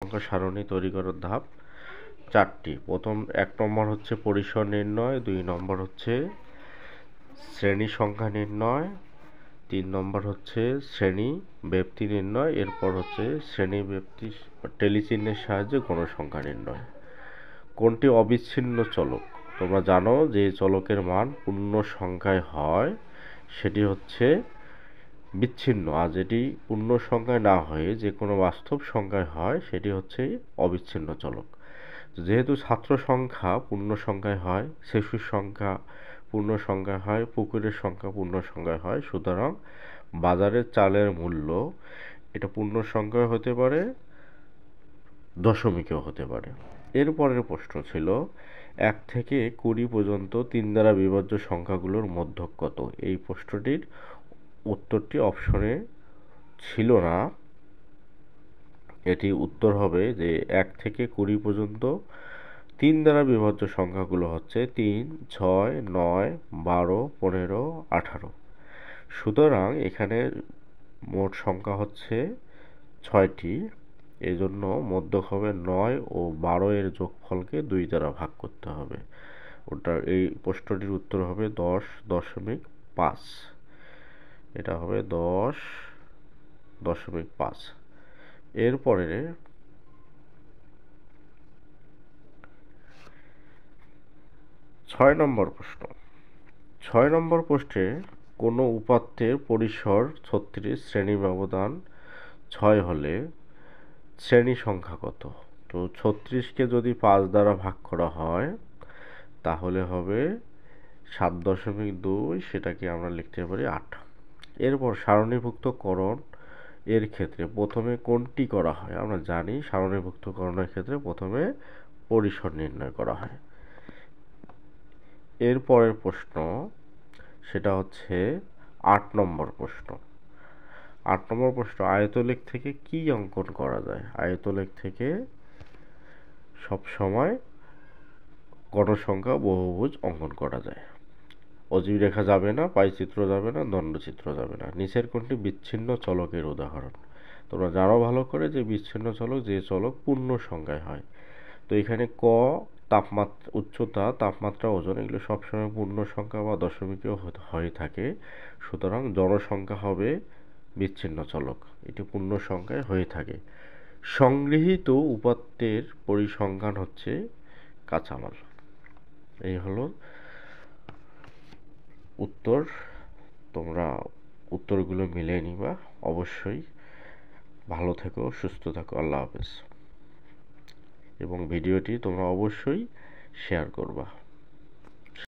সংখ্যা সারণী তৈরি করার ধাপ 4টি। এক নম্বর হচ্ছে পরিসর নির্ণয়, 2 নম্বর হচ্ছে শ্রেণী সংখ্যা নির্ণয়, 3 নম্বর হচ্ছে শ্রেণী ব্যাপ্তি নির্ণয়, এরপর হচ্ছে শ্রেণী ব্যাপ্তি টেলিচিহ্নের সাহায্যে গণসংখ্যা নির্ণয়। কোনটি অবিচ্ছিন্ন চলক? তোমরা জানো যে চলকের মান পূর্ণ সংখ্যায় হয় সেটি হচ্ছে বিচ্ছিন্ন, আর যেটি পূর্ণ সংখ্যায় না হয়ে যে কোনো বাস্তব সংখ্যায় হয় সেটি হচ্ছে অবিচ্ছিন্ন চলক। যেহেতু ছাত্র সংখ্যা পূর্ণ সংখ্যায় হয়, শিশুর সংখ্যা পূর্ণ সংখ্যায় হয়, পুকুরের সংখ্যা পূর্ণ সংখ্যায় হয়, সুতরাং বাজারের চালের মূল্য এটা পূর্ণ সংখ্যায় হতে পারে, দশমিকেও হতে পারে। এরপরের প্রশ্ন ছিল 1 থেকে 20 পর্যন্ত 3 দ্বারা বিভাজ্য সংখ্যাগুলোর মধ্যক কত? এই প্রশ্নটির উত্তরটি অপশনে ছিল না। এটি উত্তর হবে যে 1 থেকে 20 পর্যন্ত 3 দ্বারা বিভাজ্য সংখ্যাগুলো হচ্ছে 3, 6, 9, 12, 15, 18। সুতরাং এখানে মোট সংখ্যা হচ্ছে 6টি, এজন্য মধ্যক হবে 9 ও 12 এর যোগফলকে 2 দ্বারা ভাগ করতে হবে। এই প্রশ্নটির উত্তর হবে 10.5। এটা হবে 10.5। এরপরে 6 নম্বর প্রশ্ন। 6 নম্বর প্রশ্নে কোনো উপাত্তের পরিসর 36, শ্রেণী ব্যবধান 6 হলে শ্রেণী সংখ্যা কত? তো 36কে যদি 5 দ্বারা ভাগ করা হয় তাহলে হবে 7.2, সেটাকে আমরা লিখতে পারি 8। এরপর সারণীভুক্তকরণ এর ক্ষেত্রে প্রথমে কোনটি করা হয়? আমরা জানি সারণীভুক্তকরণের ক্ষেত্রে প্রথমে পরিসর নির্ণয় করা হয়। এরপরের প্রশ্ন সেটা হচ্ছে 8 নম্বর প্রশ্ন। 8 নম্বর প্রশ্ন, আয়তলেখ থেকে কি অঙ্কন করা যায়? আয়তলেখ থেকে সবসময় গণসংখ্যা বহুভুজ অঙ্কন করা যায়। অজীব রেখা যাবে না, পাইচিত্র যাবে না, দণ্ডচিত্র যাবে না। নিচের কোনটি বিচ্ছিন্ন চলকের উদাহরণ? তোমরা জানো ভালো করে যে বিচ্ছিন্ন চলক যে চলক পূর্ণ সংখ্যায় হয়। তো এখানে তাপমাত্রা, উচ্চতা, তাপমাত্রা, ওজন এগুলো সবসময় পূর্ণ সংখ্যা বা দশমিকেও হয়ে থাকে। সুতরাং জনসংখ্যা হবে বিচ্ছিন্ন চলক, এটি পূর্ণ সংখ্যায় হয়ে থাকে। সংগৃহীত উপাত্তের পরিসংখ্যান হচ্ছে কাঁচামাল। এই হলো উত্তর। তোমরা উত্তরগুলো মিলিয়ে নিবা। অবশ্যই ভালো থেকো, সুস্থ থাকো। আল্লাহ হাফেজ। এবং ভিডিওটি তোমরা অবশ্যই শেয়ার করবা।